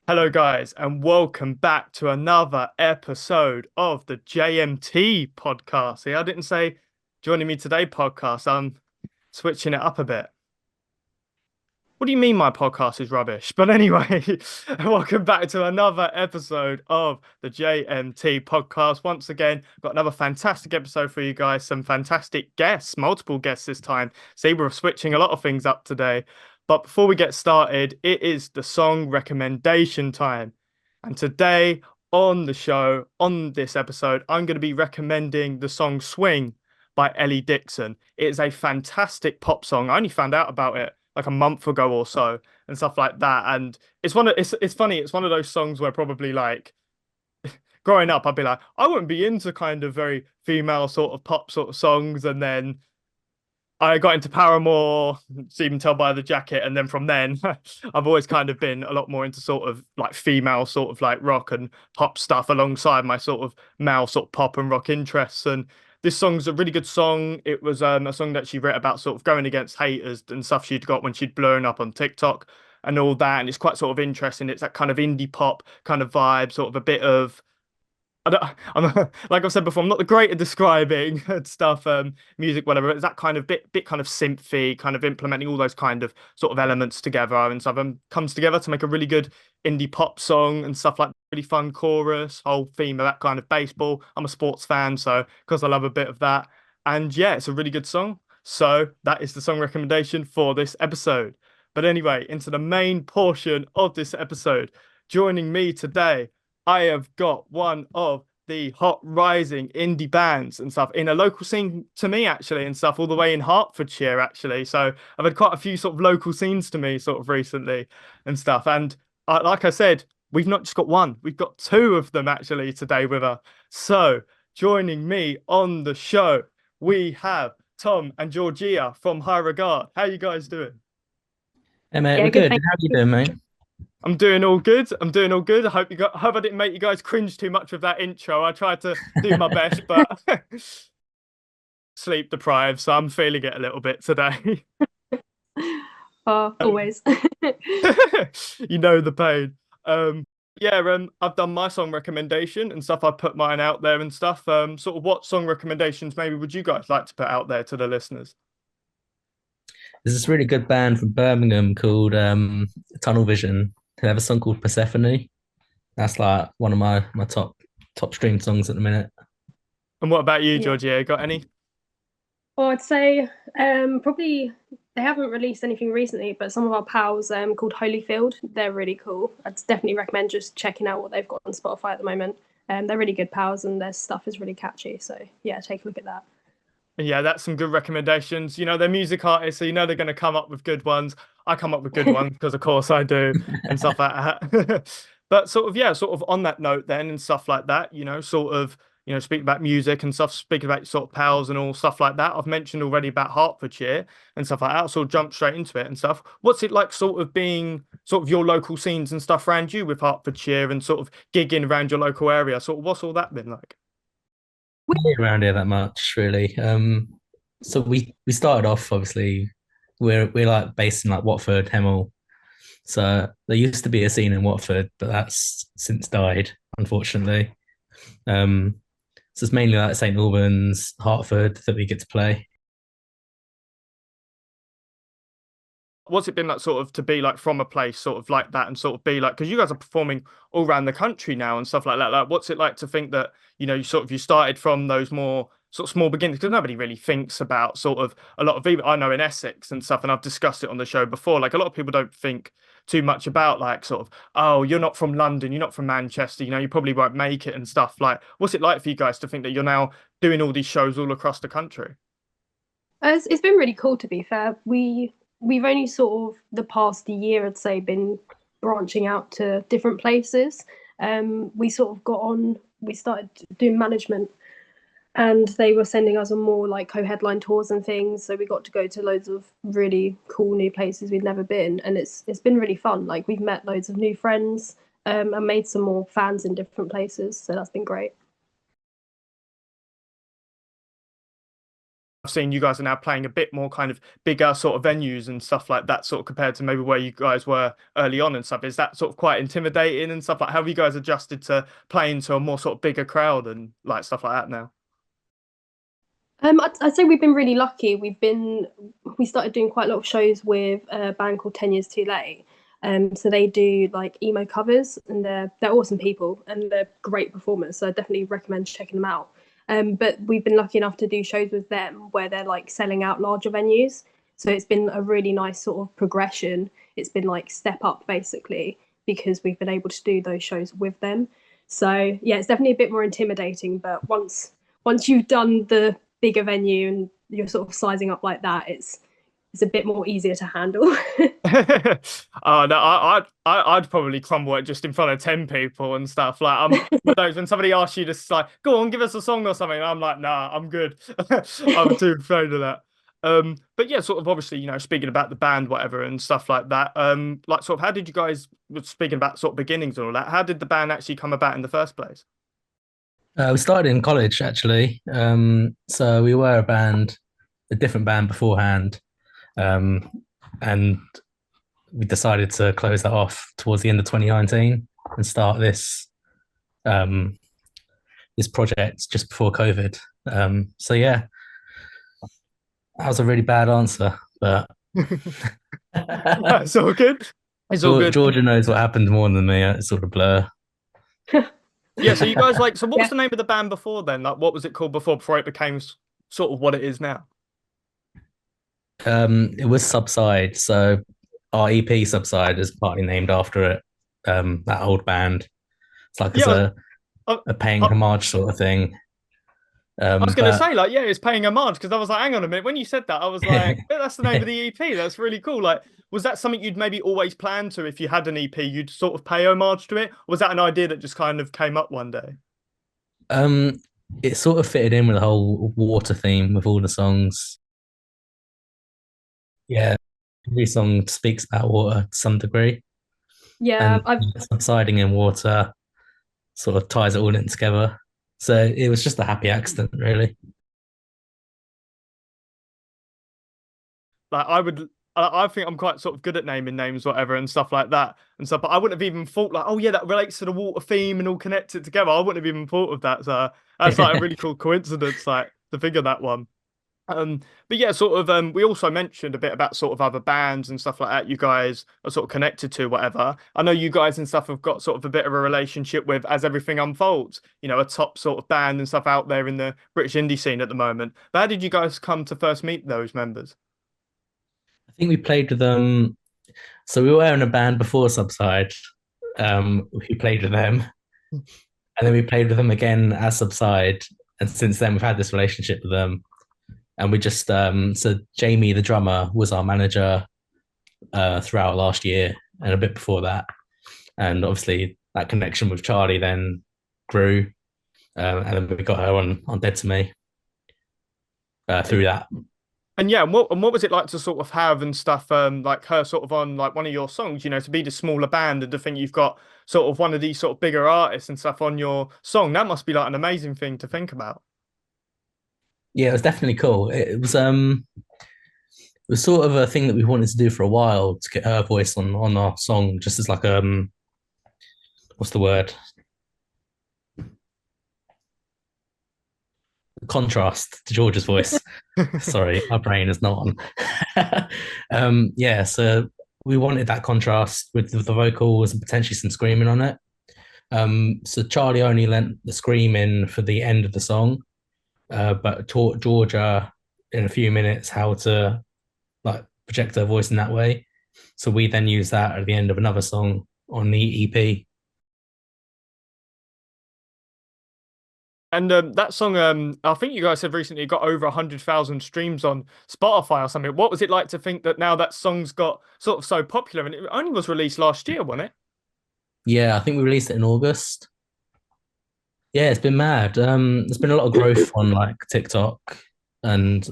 Hello, guys, and welcome back to another episode of the JMT podcast. See, I didn't say joining me today podcast. I'm switching it up a bit. What do you mean my podcast is rubbish? But anyway, welcome back to another episode of the JMT podcast. Once again, got another fantastic episode for you guys. Some fantastic guests, multiple guests this time. See, we're switching a lot of things up today. But before we get started, it is the song recommendation time. And today on the show, on this episode, I'm going to be recommending the song Swing by Ellie Dixon. It is a fantastic pop song. I only found out about it like a month ago or so and stuff like that. And it's funny, it's one of those songs where probably like growing up I'd be like, I wouldn't be into kind of very female sort of pop sort of songs, and then I got into Paramore, so you can tell by the jacket, and then from then I've always kind of been a lot more into sort of like female sort of like rock and pop stuff alongside my sort of male sort of pop and rock interests. And this song's a really good song. It was a song that she wrote about sort of going against haters and stuff she'd got when she'd blown up on TikTok and all that. And it's quite sort of interesting. It's that kind of indie pop kind of vibe, sort of a bit of I don't, like I've said before, I'm not the great at describing stuff, music, whatever. It's that kind of bit kind of synthy, kind of implementing all those kind of sort of elements together and stuff, and comes together to make a really good indie pop song and stuff like really fun chorus, whole theme of that kind of baseball. I'm a sports fan, so because I love a bit of that, and yeah, it's a really good song. So that is the song recommendation for this episode. But anyway, into the main portion of this episode, joining me today. I have got one of the hot rising indie bands and stuff in a local scene to me, actually, and stuff all the way in Hertfordshire, actually. So I've had quite a few sort of local scenes to me sort of recently and stuff. And like I said, we've not just got one, we've got two of them actually today with us. So joining me on the show, we have Tom and Georgia from High Regard. How you guys doing? Hey mate, Yeah, we're good. good. Thank How you you. doing, mate? I'm doing all good. I'm doing all good. Hope I didn't make you guys cringe too much with that intro. I tried to do my best, but sleep deprived, so I'm feeling it a little bit today. Always. You know the pain. Yeah, I've done my song recommendation and stuff. I put mine out there and stuff. Sort of what song recommendations maybe would you guys like to put out there to the listeners? There's this really good band from Birmingham called Tunnel Vision. They have a song called Persephone. That's like one of my top streamed songs at the minute. And what about you, Yeah. Georgia? Got any? Well, I'd say probably they haven't released anything recently, but some of our pals called Holyfield, they're really cool. I'd definitely recommend just checking out what they've got on Spotify at the moment. They're really good pals and their stuff is really catchy. So yeah, take a look at that. Yeah, that's some good recommendations. You know, they're music artists, so you know they're going to come up with good ones. I come up with good ones because, of course, I do and stuff like that. But sort of, yeah, sort of on that note, then and stuff like that, you know, sort of, you know, speaking about music and stuff, speaking about sort of pals and all stuff like that. I've mentioned already about Hertfordshire and stuff like that. So I'll jump straight into it and stuff. What's it like, sort of being sort of your local scenes and stuff around you with Hertfordshire and sort of gigging around your local area? Sort of, what's all that been like? Not around here that much, really. So we started off obviously we're like based in like Watford, Hemel. So there used to be a scene in Watford, but that's since died, unfortunately. Um, so it's mainly like St Albans, Hertford that we get to play. What's it been like sort of to be like from a place sort of like that and sort of be like, because you guys are performing all around the country now and stuff like that, like what's it like to think that, you know, you started from those more sort of small beginnings, because nobody really thinks about sort of a lot of people I know in Essex and stuff, and I've discussed it on the show before, like a lot of people don't think too much about like sort of, oh, you're not from London, you're not from Manchester, you know, you probably won't make it and stuff. Like what's it like for you guys to think that you're now doing all these shows all across the country? It's been really cool to be fair. We've only sort of the past year, I'd say, been branching out to different places. We sort of got on. We started doing management, and they were sending us on more like co-headline tours and things. So we got to go to loads of really cool new places we'd never been, and it's been really fun. Like we've met loads of new friends, and made some more fans in different places. So that's been great. seen you guys are now playing a bit more kind of bigger sort of venues and stuff like that, sort of compared to maybe where you guys were early on and stuff. Is that sort of quite intimidating and stuff like? How have you guys adjusted to playing to a more sort of bigger crowd and like stuff like that now? I'd say we've been really lucky. We started doing quite a lot of shows with a band called 10 Years Too Late. So they do like emo covers, and they're awesome people and they're great performers. So I definitely recommend checking them out. But we've been lucky enough to do shows with them where they're like selling out larger venues. So it's been a really nice sort of progression. It's been like step up basically because we've been able to do those shows with them. So yeah, it's definitely a bit more intimidating. But once you've done the bigger venue and you're sort of sizing up like that, it's a bit more easier to handle. Oh no, I'd probably crumble it just in front of 10 people and stuff. Like when somebody asks you to like, go on, give us a song or something, I'm like, nah, I'm good. I'm too afraid of that. But yeah, sort of obviously, speaking about the band, whatever, and stuff like that. Like sort of how did you guys speaking about sort of beginnings and all that, how did the band actually come about in the first place? We started in college actually. So we were a different band beforehand, and we decided to close that off towards the end of 2019 and start um, this project just before COVID. So yeah, that was a really bad answer, but It's all good. It's all good. Georgia knows what happened more than me. It's sort of blur. Yeah, so you guys like, so what was Yeah. the name of the band before then? Like, what was it called before it became sort of what it is now? It was Subside, so our EP Subside is partly named after it. That old band. It's like as Yeah, I, a paying I, homage sort of thing. I was gonna But say like, yeah, it's paying homage because I was like, hang on a minute, when you said that, I was like, yeah, that's the name of the EP. That's really cool. Like, was that something you'd maybe always planned to if you had an EP, you'd sort of pay homage to it? Or was that an idea that just kind of came up one day? um, it sort of fitted in with the whole water theme with all the songs. Yeah, every song speaks about water to some degree, Yeah, and I've subsiding in water sort of ties it all in together. So it was just a happy accident, really. Like I think I'm quite sort of good at naming names, whatever, and stuff like that and stuff. But I wouldn't have even thought like, oh yeah, that relates to the water theme and all connected together. I wouldn't have even thought of that. So that's like a really cool coincidence, like to figure that one. But yeah, sort of. We also mentioned a bit about sort of other bands and stuff like that. You guys are sort of connected to whatever. I know you guys and stuff have got sort of a bit of a relationship with As Everything Unfolds. A top sort of band and stuff out there in the British indie scene at the moment. But how did you guys come to first meet those members? I think we played with them. So we were in a band before Subside. We played with them, and then we played with them again as Subside. And since then, we've had this relationship with them. And we just so Jamie, the drummer, was our manager throughout last year and a bit before that. And obviously, that connection with Charlie then grew, and then we got her on Dead to Me through that. And yeah, and what was it like to sort of have and stuff, like her sort of on like one of your songs, to be the smaller band and to think you've got sort of one of these sort of bigger artists and stuff on your song. That must be like an amazing thing to think about. Yeah, it was definitely cool. It was sort of a thing that we wanted to do for a while to get her voice on our song, just as like what's the word? Contrast to George's voice. Sorry, my brain is not on. Yeah, so we wanted that contrast with the vocals and potentially some screaming on it. So Charlie only lent the screaming for the end of the song, but taught Georgia in a few minutes how to like project her voice in that way. So we then use that at the end of another song on the EP. And that song, I think you guys have recently got over 100,000 streams on Spotify or something. What was it like to think that now that song's got sort of so popular and it only was released last year, wasn't it? Yeah, I think we released it in August. Yeah, it's been mad. There's been a lot of growth on like TikTok, and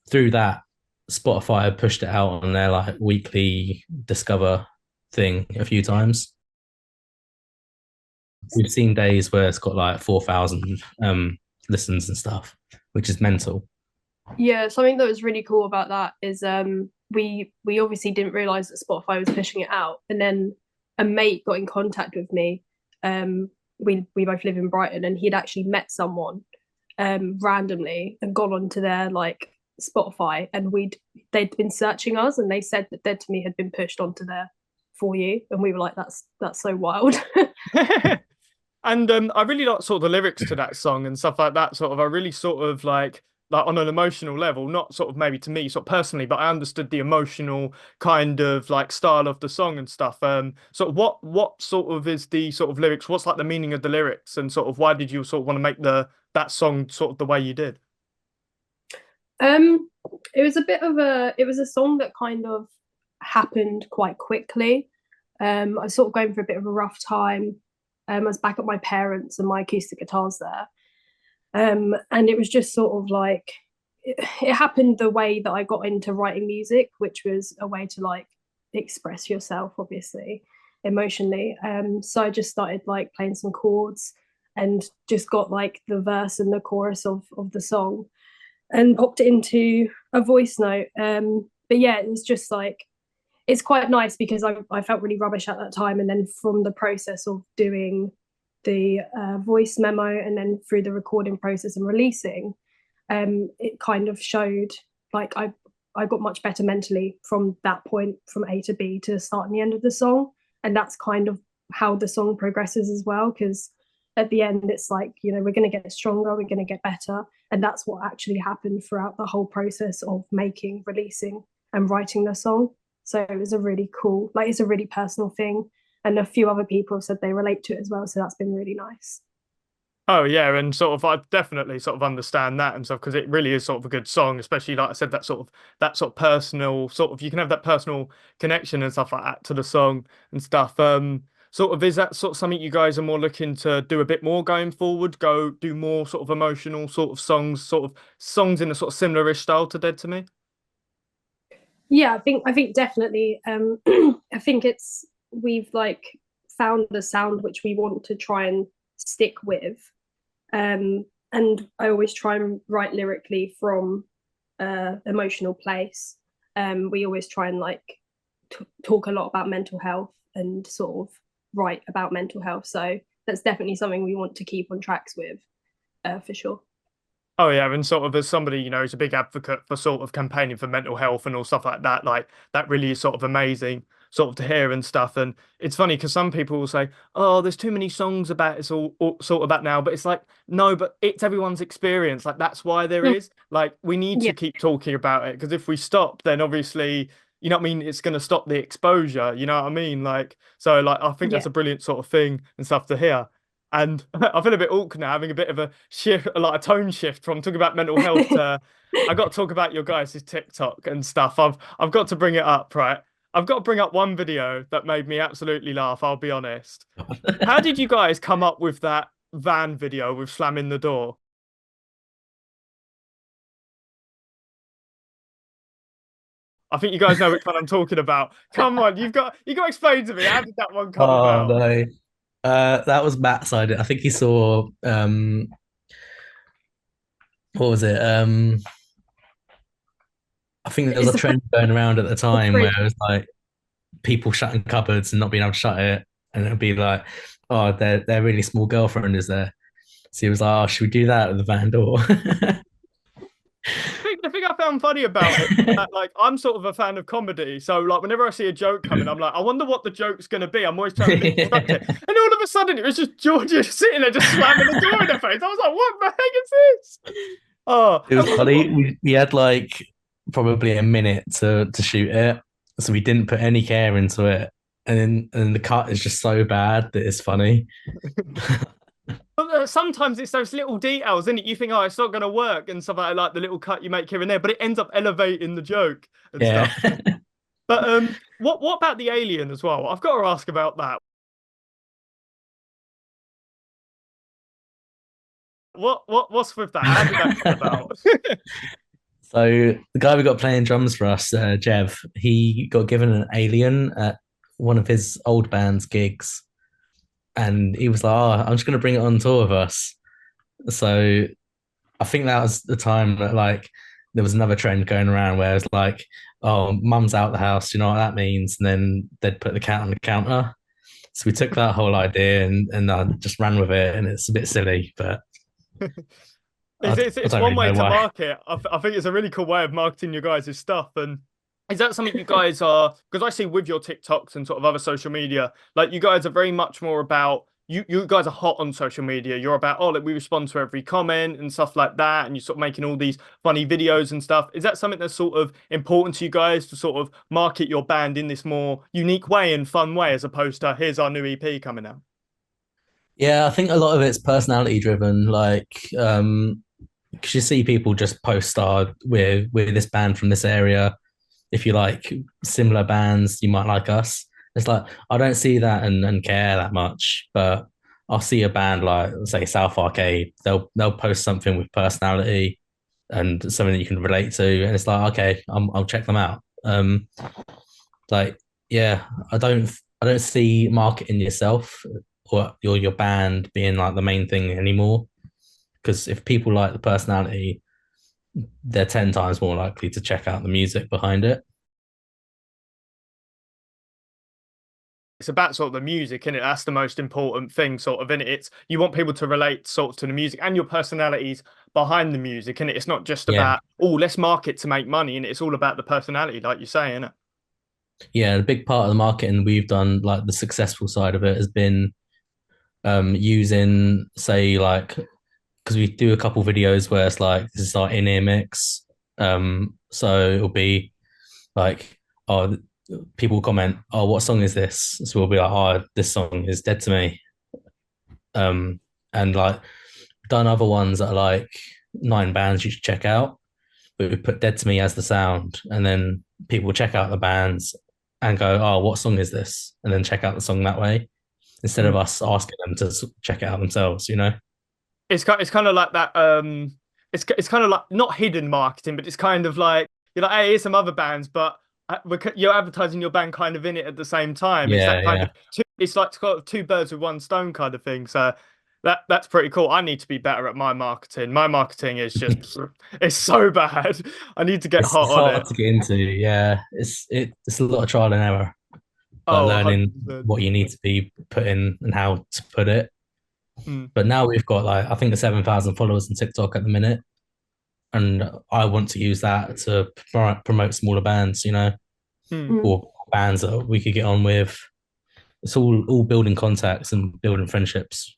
through that, Spotify pushed it out on their like weekly Discover thing a few times. We've seen days where it's got like 4,000 listens and stuff, which is mental. Yeah, something that was really cool about that is we obviously didn't realize that Spotify was pushing it out, and then a mate got in contact with me. We both live in Brighton, and he'd actually met someone randomly and gone onto their like Spotify, and they'd been searching us, and they said that Dead to Me had been pushed onto their For You, and we were like, that's so wild. And I really like sort of the lyrics to that song and stuff like that. Sort of, I really sort of like on an emotional level, not sort of maybe to me sort of personally, but I understood the emotional kind of like style of the song and stuff. Sort of what sort of is the sort of lyrics? What's like the meaning of the lyrics and sort of why did you sort of want to make the that song sort of the way you did? Um, it was a song that kind of happened quite quickly. I was sort of going for a bit of a rough time. I was back at my parents and my acoustic guitar's there. And it was just sort of like it happened the way that I got into writing music, which was a way to like express yourself, obviously, emotionally. So I just started like playing some chords and just got like the verse and the chorus of the song and popped it into a voice note. But yeah, it was just like it's quite nice because I felt really rubbish at that time, and then from the process of doing the voice memo and then through the recording process and releasing, it kind of showed like I got much better mentally from that point, from A to B to the start and the end of the song, and that's kind of how the song progresses as well. Because at the end, it's like we're going to get stronger, we're going to get better, and that's what actually happened throughout the whole process of making, releasing, and writing the song. So it was a really cool, like it's a really personal thing, and a few other people have said they relate to it as well. So that's been really nice. Oh yeah, and sort of I definitely sort of understand that and stuff because it really is sort of a good song, especially like I said, that sort of personal sort of you can have that personal connection and stuff like that to the song and stuff. Sort of is that sort of something you guys are more looking to do a bit more going forward? Go do more sort of emotional sort of songs in a sort of similar-ish style to Dead to Me? Yeah, I think definitely. I think it's we've like found the sound which we want to try and stick with. And I always try and write lyrically from emotional place. We always try and like talk a lot about mental health and sort of write about mental health. So that's definitely something we want to keep on tracks with, for sure. Oh yeah, and sort of as somebody, who's a big advocate for sort of campaigning for mental health and all stuff like that really is sort of amazing sort of to hear and stuff. And it's funny because some people will say, oh, there's too many songs about it's all sort of about now, but it's like, no, but it's everyone's experience. Like that's why there Mm. is. Like we need Yeah, to keep talking about it because if we stop, then obviously, you know what I mean, it's gonna stop the exposure, you know what I mean? Like so like I think that's yeah. a brilliant sort of thing and stuff to hear. And I feel a bit awkward now, having a bit of a shift, like a tone shift from talking about mental health to I got to talk about your guys' TikTok and stuff. I've got to bring it up, right? I've got to bring up one video that made me absolutely laugh, I'll be honest. How did you guys come up with that van video with slamming the door? I think you guys know which one I'm talking about. Come on, you got to explain to me how did that one come Oh about? no. That was Matt's idea. I think he saw what was it? I think there was It's a the trend going around at the time where fridge. it was like people shutting cupboards and not being able to shut it. And it'd be like, oh, their really small girlfriend is there. So he was like, oh, should we do that with the van door? The thing I found funny about it, like I'm sort of a fan of comedy, so like whenever I see a joke coming, I'm like, I wonder what the joke's gonna be. I'm always trying to deconstruct it, and all of a sudden it was just Georgia sitting there just slamming the door in her face. I was like, what the heck is this? Oh, It was funny. We had like probably a minute to shoot it, so we didn't put any care into it, and then the cut is just so bad that it's funny. but sometimes it's those little details, isn't it? You think, oh, it's not gonna work, and stuff like the little cut you make here and there, but it ends up elevating the joke and Yeah. stuff. But what about the alien as well? I've got to ask about that. What's with that? How did that come about? So the guy we got playing drums for us, Jev, he got given an alien at one of his old band's gigs, and he was like, "Oh, I'm just going to bring it on tour with us." So I think that was the time that like there was another trend going around where it's like, oh, mum's out the house, you know what that means? And then they'd put the cat on the counter. So we took that whole idea and I just ran with it, and it's a bit silly, but I It's don't one really way know to why. market. I think it's a really cool way of marketing your guys' stuff. And is that something you guys are? Because I see with your TikToks and sort of other social media, like you guys are very much more about you. You guys are hot on social media. You're about like we respond to every comment and stuff like that, and you're sort of making all these funny videos and stuff. Is that something that's sort of important to you guys to sort of market your band in this more unique way and fun way, as opposed to here's our new EP coming out? Yeah, I think a lot of it's personality driven. Like, because you see people just post, we're this band from this area. If you like similar bands, you might like us. It's like I don't see that and care that much, but I'll see a band like say South Arcade. They'll post something with personality and something that you can relate to, and it's like okay, I'll check them out. Like yeah, I don't see marketing yourself or your band being like the main thing anymore. Because if people like the personality, they're 10 times more likely to check out the music behind it. It's about sort of the music, and it? That's the most important thing, sort of, in it. It's you want people to relate sort of to the music and your personalities behind the music, and it's not just Yeah. about let's market to make money, and it's all about the personality, like you say, innit? Yeah. A big part of the marketing we've done, like the successful side of it, has been using, say, like, because we do a couple videos where it's like, this is our in ear mix. So it'll be like, oh, people comment, oh, what song is this? So we'll be like, oh, this song is Dead to Me. And like, done other ones that are like 9 bands you should check out. But we put Dead to Me as the sound, and then people check out the bands and go, "Oh, what song is this?" And then check out the song that way instead of Mm. us asking them to check it out themselves. You know? It's kind of like that. It's kind of like not hidden marketing, but it's kind of like you're like, hey, here's some other bands, but you're advertising your band kind of in it at the same time. It's that Yeah, kind yeah. of it's like sort of two birds with one stone kind of thing. So that's pretty cool. I need to be better at my marketing. My marketing is just it's so bad. I need to get hot It's on hard it. to get into. Yeah, it's a lot of trial and error, like Oh, learning 100%. what you need to be put in and how to put it. Mm, But now we've got like I think 7,000 followers on TikTok at the minute, and I want to use that to promote smaller bands. You know, mm. Mm. or bands that we could get on with. It's all building contacts and building friendships.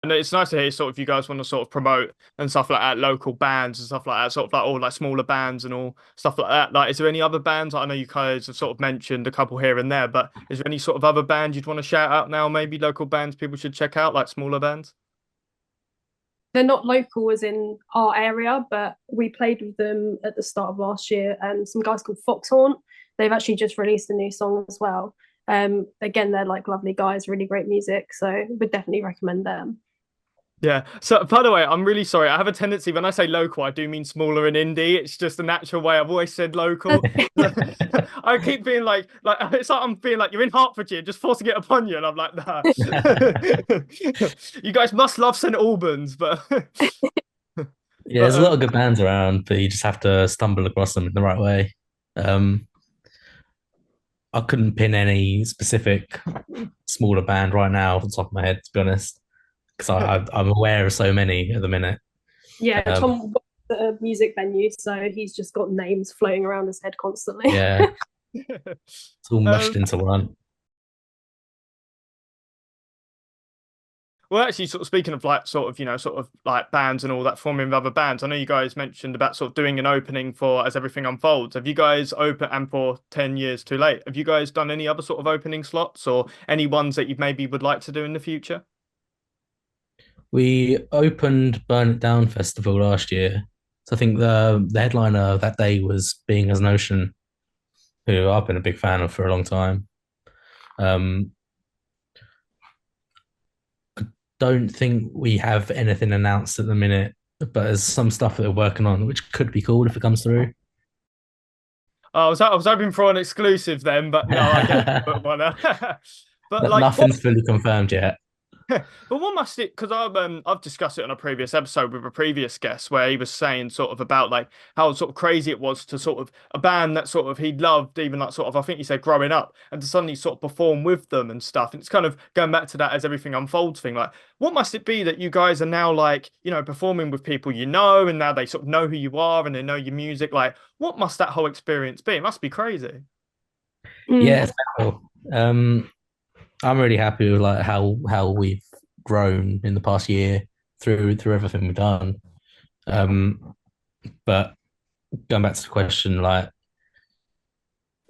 And it's nice to hear sort of you guys want to sort of promote and stuff like that, local bands and stuff like that, sort of like all like smaller bands and all stuff like that. Like, is there any other bands? I know you guys have sort of mentioned a couple here and there, but is there any sort of other band you'd want to shout out now? Maybe local bands people should check out, like smaller bands? They're not local as in our area, but we played with them at the start of last year. And some guys called Foxhorn. They've actually just released a new song as well. Again, they're like lovely guys, really great music. So would definitely recommend them. Yeah. So, by the way, I'm really sorry. I have a tendency when I say local, I do mean smaller and indie. It's just a natural way. I've always said local. I keep being like it's like I'm being like you're in Hertfordshire, just forcing it upon you, and I'm like, nah. You guys must love St Albans, but Yeah, but there's a lot of good bands around, but you just have to stumble across them in the right way. Um, I couldn't pin any specific smaller band right now off the top of my head, to be honest, because I'm aware of so many at the minute. Yeah, Um, Tom works at a music venue, so he's just got names floating around his head constantly. yeah, it's all mushed um, into one. well, actually, sort of speaking of like sort of sort of like bands and all that forming with other bands. I know you guys mentioned about sort of doing an opening for As Everything Unfolds. Have you guys open and for 10 years too late? Have you guys done any other sort of opening slots or any ones that you maybe would like to do in the future? We opened Burn It Down Festival last year. So I think the headliner that day was Being as an Ocean, who I've been a big fan of for a long time. Um, don't think we have anything announced at the minute, but there's some stuff that we're working on, which could be cool if it comes through. I was hoping for an exclusive then, but no, I get it. But, well, but like, what Nothing's fully confirmed yet. But what must it? Because I've discussed it on a previous episode with a previous guest where he was saying sort of about like how sort of crazy it was to sort of a band that sort of he loved even like sort of I think he said growing up and to suddenly sort of perform with them and stuff. And it's kind of going back to that as everything unfolds thing. Like, what must it be that you guys are now like performing with people and now they sort of know who you are and they know your music. Like, what must that whole experience be? It must be crazy. Yeah, it's cool. I'm really happy with like how we've grown in the past year through everything we've done. But going back to the question, like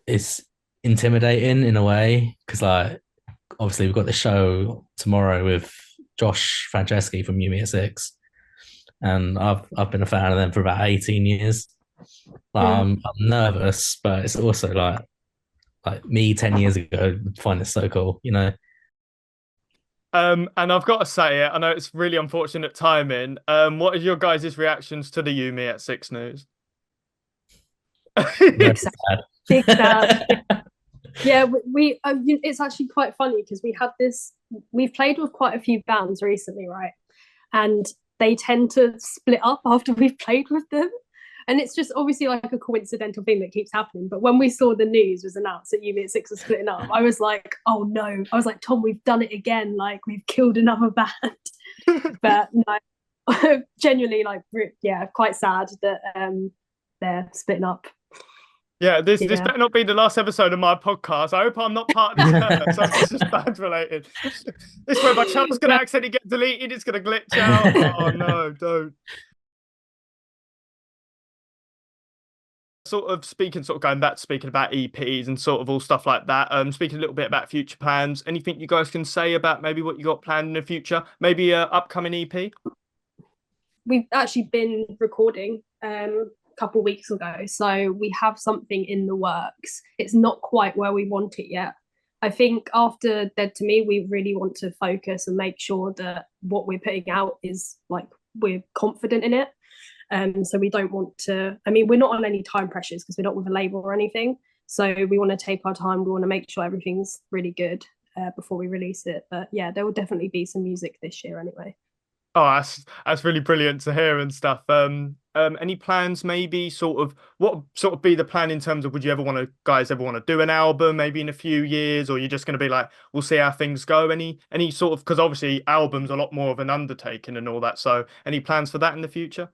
it's intimidating in a way because like obviously we've got the show tomorrow with Josh Franceschi from Yumi at Six, and I've been a fan of them for about 18 years. I'm nervous, but it's also like me 10 years ago find it so cool, you know. And I've got to say it. I know it's really unfortunate timing. What are your guys' reactions to the Yumi at Six news? Very Big sad. sad. Big sad. Yeah, we it's actually quite funny because we've played with quite a few bands recently, right? And they tend to split up after we've played with them. And it's just obviously like a coincidental thing that keeps happening. But when we saw the news was announced that Yumi at Six was splitting up, I was like, oh no. I was like, Tom, we've done it again. Like we've killed another band. But no, genuinely, like, yeah, quite sad that they're splitting up. Yeah, this Yeah. better not be the last episode of my podcast. I hope I'm not part of this curse. I hope it's just band related. This way my channel's gonna accidentally get deleted, it's gonna glitch out. Oh no, don't. Sort of going back to speaking about EPs and sort of all stuff like that. Speaking a little bit about future plans. Anything you guys can say about maybe what you got planned in the future? Maybe a upcoming EP? We've actually been recording couple weeks ago, so we have something in the works. It's not quite where we want it yet. I think after Dead to Me we really want to focus and make sure that what we're putting out is like we're confident in it. So we don't want to, I mean, we're not on any time pressures because we're not with a label or anything, so we want to take our time. We want to make sure everything's really good before we release it. But yeah, there will definitely be some music this year anyway. Oh, that's really brilliant to hear and stuff. Any plans? Maybe sort of what sort of be the plan in terms of would you ever want to guys ever want to do an album maybe in a few years, or you're just going to be like we'll see how things go? Any sort of because obviously albums are a lot more of an undertaking and all that. So any plans for that in the future?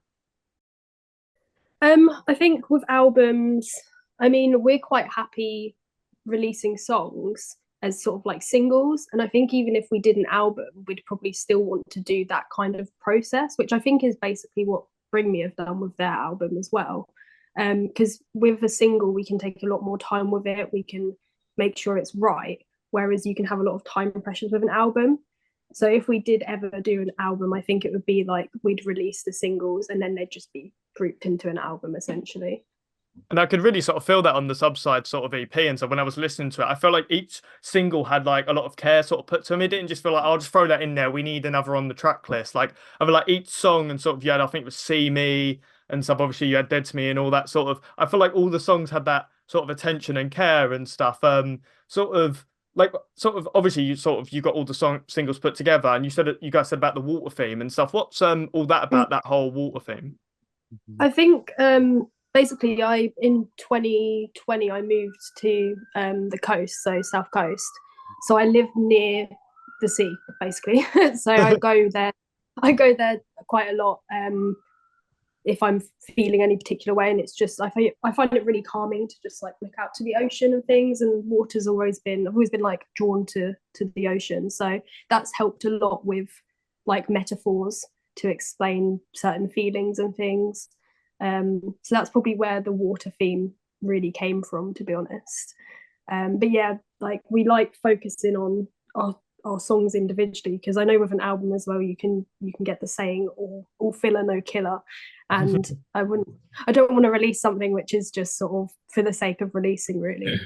I think with albums, I mean, we're quite happy releasing songs as sort of like singles. And I think even if we did an album, we'd probably still want to do that kind of process, which I think is basically what Bring Me have done with their album as well. Because with a single, we can take a lot more time with it. We can make sure it's right. Whereas you can have a lot of time pressures with an album. So if we did ever do an album, I think it would be like we'd release the singles and then they'd just be grouped into an album essentially. And I could really sort of feel that on the subside sort of EP. And so when I was listening to it, I felt like each single had like a lot of care sort of put to them. It didn't just feel like, I'll just throw that in there. We need another on the track list. Like, I feel like each song and sort of, you had, I think it was See Me and stuff. Obviously, you had Dead to Me and all that sort of. I feel like all the songs had that sort of attention and care and stuff. Obviously you got all the singles put together and you guys said about the water theme and stuff. What's all that about that whole water theme? I think basically I in 2020 I moved to the coast, so South Coast. So I live near the sea basically. So I go there quite a lot if I'm feeling any particular way, and it's just I find it really calming to just like look out to the ocean and things, and I've always been like drawn to the ocean, so that's helped a lot with like metaphors to explain certain feelings and things. So that's probably where the water theme really came from, to be honest. But yeah, like we like focusing on our songs individually, because I know with an album as well you can get the saying all filler no killer, and I don't want to release something which is just sort of for the sake of releasing, really.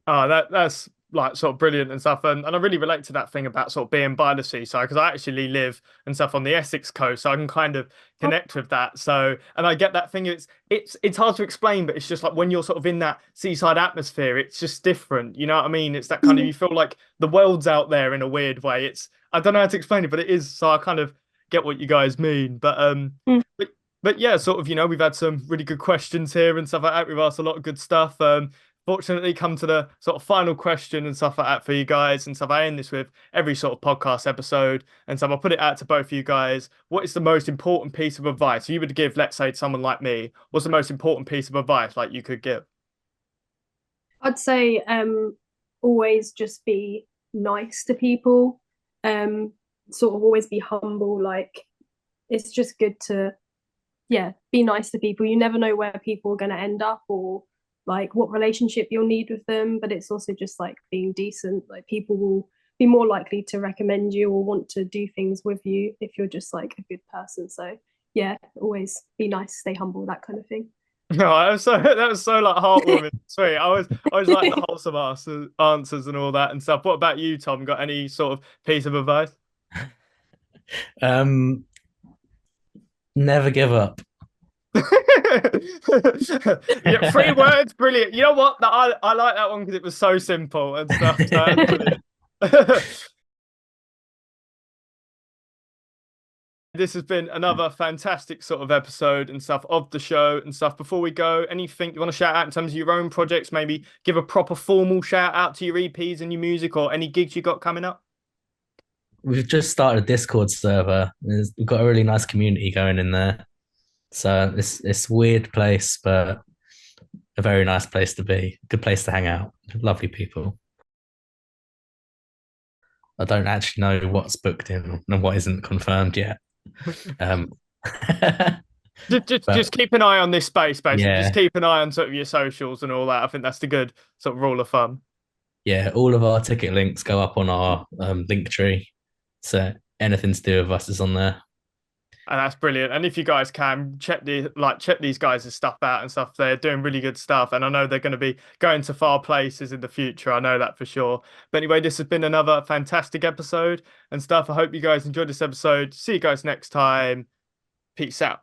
Oh, that's like sort of brilliant and stuff. And I really relate to that thing about sort of being by the seaside because I actually live and stuff on the Essex coast, so I can kind of connect with that. So, and I get that thing. It's hard to explain, but it's just like when you're sort of in that seaside atmosphere, it's just different. You know what I mean? It's that kind of, you feel like the world's out there in a weird way. I don't know how to explain it, but it is. So I kind of get what you guys mean. But but yeah, sort of, we've had some really good questions here and stuff like that. We've asked a lot of good stuff. Fortunately, come to the sort of final question and stuff like that for you guys and stuff. I end this with every sort of podcast episode, and so I'll put it out to both of you guys. What is the most important piece of advice you would give, let's say, to someone like me? What's the most important piece of advice like you could give? I'd say always just be nice to people. Sort of always be humble. Like it's just good to be nice to people. You never know where people are going to end up or like what relationship you'll need with them, but it's also just like being decent. Like people will be more likely to recommend you or want to do things with you if you're just like a good person. So yeah, always be nice, stay humble, that kind of thing. No, that was so like heartwarming, sweet. I always like the wholesome answers and all that and stuff. What about you, Tom? Got any sort of piece of advice? Um, Never give up. Yeah, 3 words, brilliant. You know what? I like that one because it was so simple and stuff. So that's brilliant. This has been another fantastic sort of episode and stuff of the show and stuff. Before we go, anything you want to shout out in terms of your own projects? Maybe give a proper formal shout out to your EPs and your music or any gigs you got coming up? We've just started a Discord server. We've got a really nice community going in there. So it's a weird place, but a very nice place to be. Good place to hang out. Lovely people. I don't actually know what's booked in and what isn't confirmed yet. Um, Just, but just keep an eye on this space, basically. Just yeah, keep an eye on sort of your socials and all that. I think that's the good sort of rule of thumb. yeah, all of our ticket links go up on our link tree. So anything to do with us is on there. And that's brilliant. And if you guys can check these guys' stuff out and stuff, they're doing really good stuff. And I know they're going to be going to far places in the future. I know that for sure. But anyway, this has been another fantastic episode and stuff. I hope you guys enjoyed this episode. See you guys next time. Peace out.